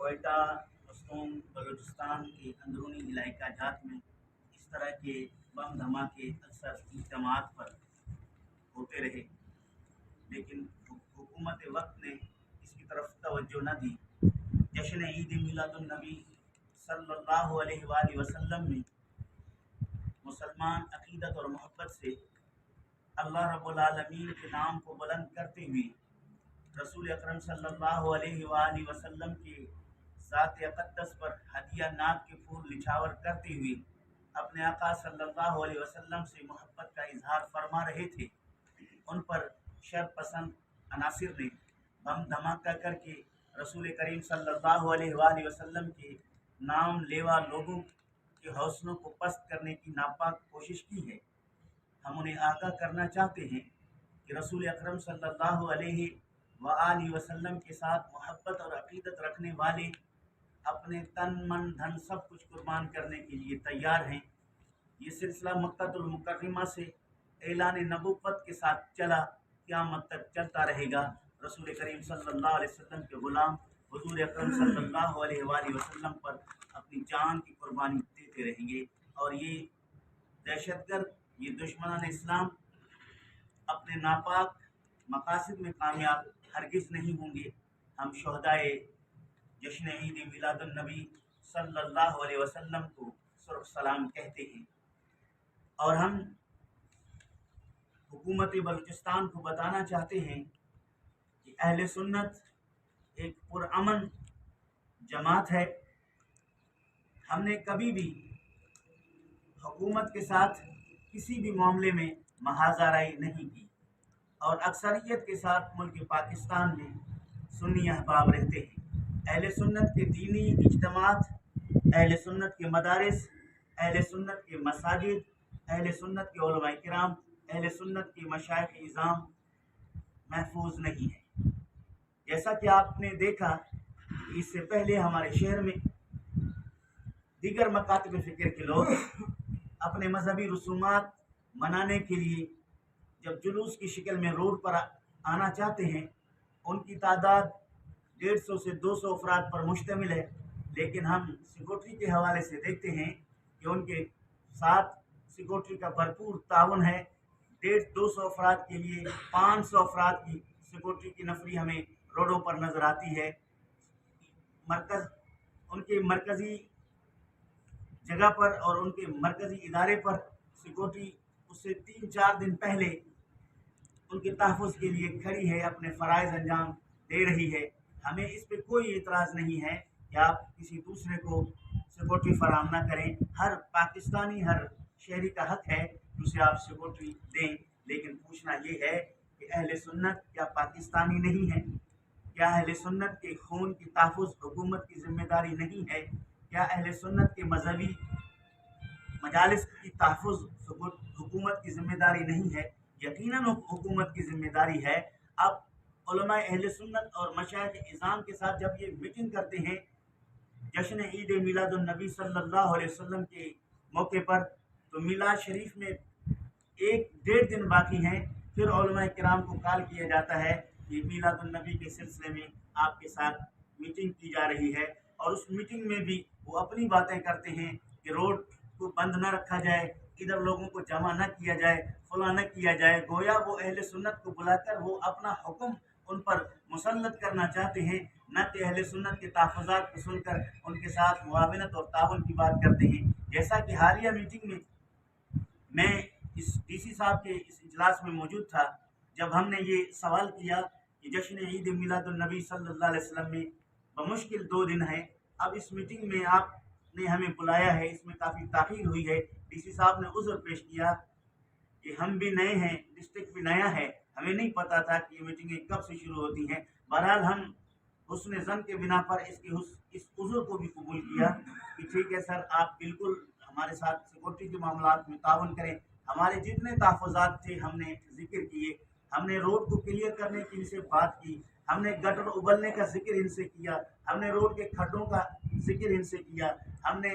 कोयटा, पश्तून, बलूचिस्तान के अंदरूनी इलाका जात में इस तरह के बम धमाके अक्सर इज्तिमात पर होते रहे, लेकिन हुकूमत वक्त ने इसकी तरफ तवज्जो न दी। जश्न ईद मिलादुन्नबी सल्लल्लाहु अलैहि वसल्लम में मुसलमान अकीदत और मोहब्बत से अल्लाह रब्बुल आलमीन के नाम को बुलंद करते हुए रसूल अकरम सल्लल्लाहु अलैहि वसल्लम के ज़ात अक़द्दस पर हदिया नात के फूल निछावर करते हुए अपने आका सल्लल्लाहु अलैहि वसल्लम से मोहब्बत का इजहार फरमा रहे थे। उन पर शर पसंद अनासिर ने बम धमाका करके रसूल करीम सल्लल्लाहु अलैहि वसल्लम के नाम लेवा लोगों के हौसलों को पस्त करने की नापाक कोशिश की है। हम उन्हें आगाह करना चाहते हैं कि रसूल अकरम सल्लल्लाहु अलैहि वसल्लम के साथ मोहब्बत और अकीदत रखने वाले अपने तन मन धन सब कुछ कुर्बान करने के लिए तैयार हैं। ये सिलसिला मक्कातुल मुकर्रमा से ऐलान नबुव्वत के साथ चला, क़यामत तक चलता रहेगा। रसूल करीम सल्लल्लाहु अलैहि वसल्लम के गुलाम हुजूर अकरम सल्लल्लाहु अलैहि वसल्लम पर अपनी जान की कुर्बानी देते रहेंगे। और ये दहशतगर्द, ये दुश्मनान इस्लाम अपने नापाक मकासद में कामयाब हरगिज़ नहीं होंगे। हम शहदाए जश्न ईद मिलादुन्नबी सल्लल्लाहु अलैहि वसल्लम को सुर्ख सलाम कहते हैं। और हम हुकूमत बलूचिस्तान को बताना चाहते हैं कि अहले सुन्नत एक पुरअमन जमात है। हमने कभी भी हुकूमत के साथ किसी भी मामले में महाजराई नहीं की और अक्सरियत के साथ मुल्क पाकिस्तान में सुन्नी अहबाब रहते हैं। अहले सुन्नत के दीनी इज्तिमात, अहले सुन्नत के मदारिस, अहले सुन्नत के मसाजिद, अहले सुन्नत के उलमाए किराम, अहले सुन्नत के मशाइख इज़ाम महफूज नहीं है। जैसा कि आपने देखा, इससे पहले हमारे शहर में दीगर मकातब फ़िक्र के लोग अपने मजहबी रसूमात मनाने के लिए जब जुलूस की शक्ल में रोड पर आना चाहते हैं, उनकी तादाद 150 से 200 अफराद पर मुश्तमिल है। लेकिन हम सिक्योरिटी के हवाले से देखते हैं कि उनके साथ सिक्योरिटी का भरपूर ताउन है। 150-200 अफराद के लिए 500 अफराद की सिक्योरिटी की नफरी हमें रोडों पर नज़र आती है। उनके मरकज़ी जगह पर और उनके मरकज़ी इदारे पर सिक्योरिटी उससे 3-4 दिन पहले उनके तहफ़्फ़ुज़ के लिए खड़ी है, अपने फ़राइज़ अंजाम दे रही है। हमें इस पर कोई एतराज़ नहीं है कि आप किसी दूसरे को सिक्योरिटी फराहम ना करें। हर पाकिस्तानी, हर शहरी का हक है कि उसे आप सिक्योरिटी दें। लेकिन पूछना ये है कि अहले सुन्नत क्या पाकिस्तानी नहीं है? क्या अहले सुन्नत के खून की तहफ़्फ़ुज़ हुकूमत की ज़िम्मेदारी नहीं है? क्या अहले सुन्नत के मजहबी मजालिस की तहफ़्फ़ुज़ हुकूमत की ज़िम्मेदारी नहीं है? यकीनन हुकूमत की ज़िम्मेदारी है। अब उलमाए अहले सुन्नत और मशाइख इज़ाम के साथ जब ये मीटिंग करते हैं जश्न ईद मिलादुन्नबी सल्लल्लाहु अलैहि वसल्लम के मौके पर, तो मिलाद शरीफ में 1-1.5 दिन बाकी हैं, फिर उलमाए किराम को कॉल किया जाता है कि मिलादुन्नबी के सिलसिले में आपके साथ मीटिंग की जा रही है। और उस मीटिंग में भी वो अपनी बातें करते हैं कि रोड को बंद न रखा जाए, इधर लोगों को जमा न किया जाए, फला न किया जाए। गोया वो अहले सुन्नत को बुलाकर वो अपना हुक्म उन पर मुसल्लत करना चाहते हैं, न कि अहले सुन्नत के तहफ़्फ़ुज़ात को सुनकर उनके साथ मुआवनत और ताउन की बात करते हैं। जैसा कि हालिया मीटिंग में मैं इस डीसी साहब के इस इजलास में मौजूद था, जब हमने ये सवाल किया कि जश्न ईद मिलादुन्नबी सल्लल्लाहु अलैहि वसल्लम में बमुश्किल 2 दिन है, अब इस मीटिंग में आपने हमें बुलाया है, इसमें काफ़ी ताख़ीर हुई है। डीसी साहब ने उज़्र पेश किया कि हम भी नए हैं, डिस्ट्रिक्ट भी नया है, हमें नहीं पता था कि ये मीटिंगें कब से शुरू होती हैं। बहरहाल हम हुस्न ज़न के बिना पर इस उज़्र को भी कबूल किया कि ठीक है सर, आप बिल्कुल हमारे साथ सिक्योरिटी के मामलात में ताउन करें। हमारे जितने तहफ़्फ़ुज़ात थे हमने ज़िक्र किए, हमने रोड को क्लियर करने की इनसे बात की, हमने गटर उबलने का जिक्र इनसे किया, हमने रोड के खड्डों का जिक्र इनसे किया, हमने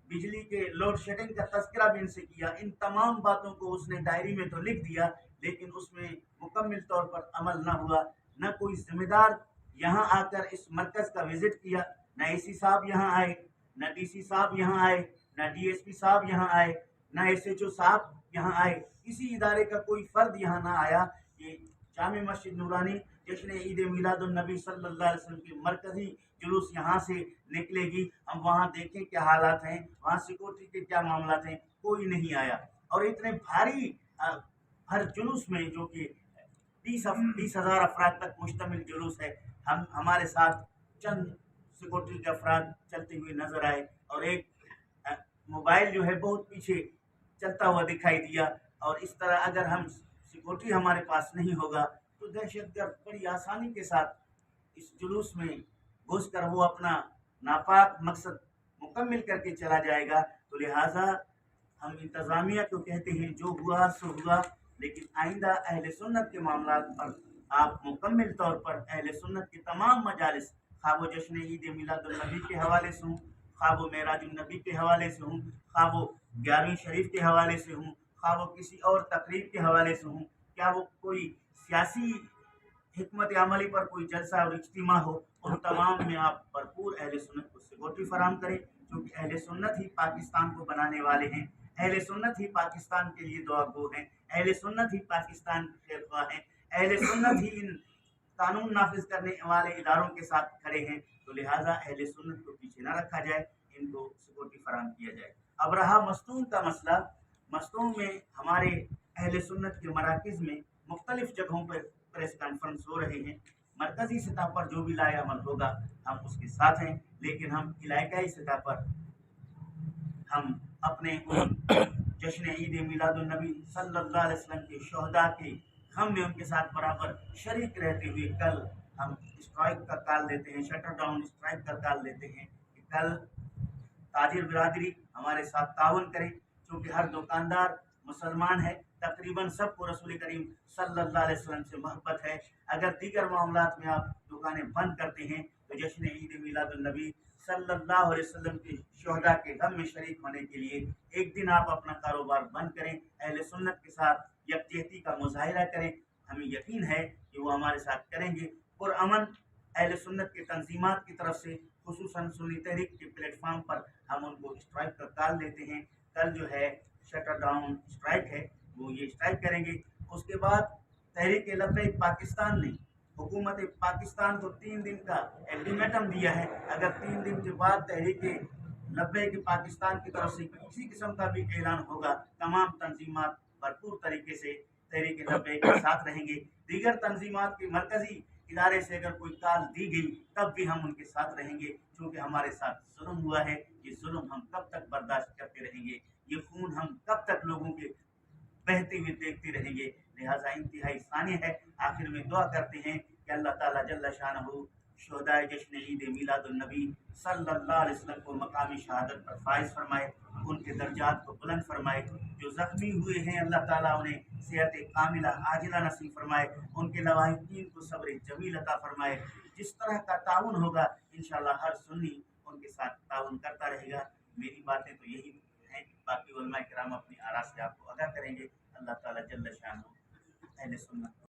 बिजली के लोड शेडिंग का तज़किरा भी इनसे किया। इन तमाम बातों को उसने डायरी में तो लिख दिया, लेकिन उसमें मुकम्मल तौर पर अमल न हुआ। न कोई ज़िम्मेदार यहाँ आकर इस मरकज़ का विज़िट किया। न एसी साहब यहाँ आए, न डीसी साहब यहाँ आए, न डीएसपी साहब यहाँ आए, न एसएचओ साहब यहाँ आए, किसी इदारे का कोई फर्द यहाँ ना आया। ये जामे मस्जिद नूरानी जश्न ईद मिलादुन नबी सल्लल्लाहु अलैहि वसल्लम की मरकज़ी जुलूस यहाँ से निकलेगी, हम वहाँ देखें क्या हालात हैं, वहाँ सिक्योरिटी के क्या मामलात हैं, कोई नहीं आया। और इतने भारी हर जुलूस में जो कि 20,000 अफराद तक मुश्तमिल जुलूस है, हम हमारे साथ चंद सिक्योरिटी के अफराद चलते हुए नजर आए और एक मोबाइल जो है बहुत पीछे चलता हुआ दिखाई दिया। और इस तरह अगर हम सिक्योरिटी हमारे पास नहीं होगा तो दहशतगर्द बड़ी आसानी के साथ इस जुलूस में घुसकर वो अपना नापाक मकसद मुकम्मिल करके चला जाएगा। तो लिहाजा हम इंतज़ामिया को कहते हैं जो हुआ सो हुआ, लेकिन आइंदा अहले सुन्नत के मामलात पर आप मुकम्मिल तौर पर अहले सुन्नत के तमाम मजालिस, खा वो जश्न ईद मिलादुन नबी के हवाले से हूँ, खा वो मेराजुन नबी के हवाले से हूँ, खा वो 11वीं शरीफ के हवाले से हूँ, खा वो किसी और तकरीब के हवाले से हूँ, क्या वो कोई सियासी हिकमत अमली पर कोई जलसा और इज्तिमा हो, उन तमाम में आप भरपूर अहले सुन्नत को सिक्योरिटी फराम करें, क्योंकि अहले सुन्नत ही पाकिस्तान को बनाने वाले हैं, अहले सुन्नत ही पाकिस्तान के लिए दुआ गो हैं, अहले सुन्नत ही पाकिस्तान के खैर ख्वाह हैं, अहले सुन्नत ही इन कानून नाफिज करने वाले इदारों के साथ खड़े हैं। तो लिहाजा अहले सुन्नत को पीछे न रखा जाए, इनको सिक्योरिटी फराम किया जाए। अब रहा मस्तूम का मसला, मस्तूम में हमारे अहले सुन्नत के मराकिज़ में मुख्तलिफ जगहों पर प्रेस कॉन्फ्रेंस हो रहे हैं। मरकज़ी सतह पर जो भी लाए अमल होगा हम उसके साथ हैं, लेकिन हम इलाकाई सतह पर हम अपने जश्न ईद मिलादुन नबी सल्लल्लाहु अलैहि वसल्लम के शहदा के हम में उनके साथ बराबर शरीक रहते हुए कल हम स्ट्राइक का कॉल देते हैं, शटर डाउन स्ट्राइक का कॉल देते हैं कि कल ताजिर बिरादरी हमारे साथ ताउन करें, क्योंकि हर दुकानदार मुसलमान है, तकरीबन सबको रसूल करीम सल्लल्लाहु अलैहि वसल्लम से मोहब्बत है। अगर दीगर मामलात में आप दुकानें बंद करते हैं तो जश्न ईद मिलादुन नबी सल्लल्लाहु अलैहि वसल्लम के शहदा के गम में शरीक होने के लिए एक दिन आप अपना कारोबार बंद करें, अहले सुन्नत के साथ यकजहती का मुजाहिरा करें। हमें यकीन है कि वो हमारे साथ करेंगे। पुरअमन अहले सुन्नत के तंजीमात की तरफ से खुसूसन सुन्नी तहरीक के प्लेटफॉर्म पर हम उनको स्ट्राइक का कॉल देते हैं। कल जो है शटर डाउन स्ट्राइक है, वो ये स्ट्राइक करेंगे। उसके बाद तहरीक लब्बैक पाकिस्तान ने हुकूमत पाकिस्तान को 3 दिन का अल्टीमेटम दिया है। अगर 3 दिन के बाद तहरीक लब्बैक पाकिस्तान की तरफ से किसी किस्म का भी ऐलान होगा, तमाम तंजीमात भरपूर तरीके से तहरीक लब्बैक के साथ रहेंगे। दीगर तंजीमात के मरकजी इदारे से अगर कोई कॉल दी गई तब भी हम उनके साथ रहेंगे, क्योंकि हमारे साथ जुल्म हुआ है। ये जुल्म हम कब तक बर्दाश्त करते रहेंगे, ये खून हम कब तक लोगों के बहते हुए देखते रहेंगे। लिहाजा इंतहाई सानी है। आखिर में दुआ करते हैं कि अल्लाह ताला जल्ल शानहू शोहदाए जश्न ईद मिलादुन नबी सल्लल्लाहु अलैहि वसल्लम को मकामी शहादत पर फाइज फरमाए, उनके दर्जात को बुलंद फरमाए। जो ज़ख्मी हुए हैं अल्लाह ताला उन्हें सेहत कामिला आजिला नसीब फरमाए, उनके लवाहिकीन को सब्र जमील अता फरमाए। जिस तरह का ताउन होगा इंशाअल्लाह हर सुन्नी उनके साथ ताउन करता रहेगा। मेरी बातें तो यही हैं, बाकी उलमा किराम अपनी आरा से आपको आगाह करेंगे। अल्लाह ताला जल्ल शानहू अहले सुन्नत